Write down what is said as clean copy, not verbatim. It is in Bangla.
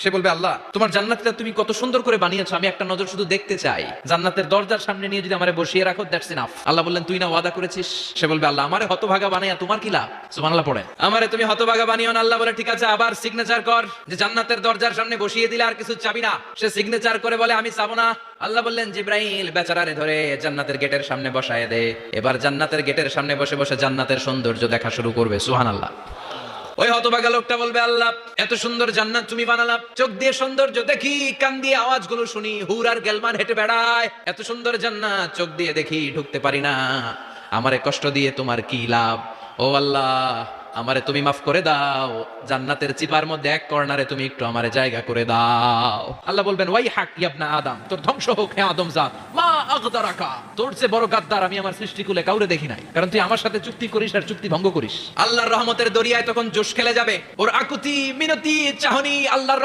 সে বলবে আল্লাহ তোমার জান্নাতটা তুমি কত সুন্দর করে বানিয়েছো, আমি একটা নজর শুধু দেখতে চাই। জান্নাতের দরজার সামনে নিয়ে যদি আমারে বসিয়ে রাখো, দ্যাটস ইনাফ। আল্লাহ বললেন তুই না ওয়াদা করেছিস। সে বলবে আল্লাহ আমারে হতভাগা বানাইয়া তোমার কি লাভ? সুবহানাল্লাহ পড়ে। আমারে তুমি হতভাগা বানিও না। আল্লাহ বলে ঠিক আছে, আবার সিগনেচার কর যে জান্নাতের দরজার সামনে বসিয়ে দিলে আর কিছু চাবি না। সে সিগনেচার করে বলে আমি চাবো না। আল্লাহ বললেন জিব্রাইল বেচারারে ধরে জান্নাতের গেটের সামনে বসায় দে। এবার জান্নাতের গেটের সামনে বসে বসে জান্নাতের সৌন্দর্য দেখা শুরু করবে। সুবহানাল্লাহ। ওই হতভাগা লোকটা বলবে আল্লাহ এত সুন্দর জান্নাত তুমি বানালা, চোখ দিয়ে সৌন্দর্য দেখি, কান দিয়ে আওয়াজগুলো শুনি, হুর আর গেলমান হেঁটে বেড়ায়, এত সুন্দর জান্নাত চোখ দিয়ে দেখি ঢুকতে পারি না, আমারে কষ্ট দিয়ে তোমার কি লাভ? ও আল্লাহ আমারে তুমি মাফ করে দাও, জান্নাতের চিপার মধ্যে এক কর্নারে তুমি একটু আমারে জায়গা করে দাও। আল্লাহ বলবেন ওয়াই হাক ইবনা আদম, তোর ধ্বংস হোক হে আদম জাত, মা আগদারাকা, তোর চেয়ে বড় গাদ্দার আমি আমার সৃষ্টিকুলে কাউরে দেখি নাই, কারণ তুই আমার সাথে চুক্তি করিস আর চুক্তি ভঙ্গ করিস। আল্লাহর রহমতের দরিয়ায় তখন জোশ খেলে যাবে, ওর আকুতি মিনতি চাহনি আল্লাহর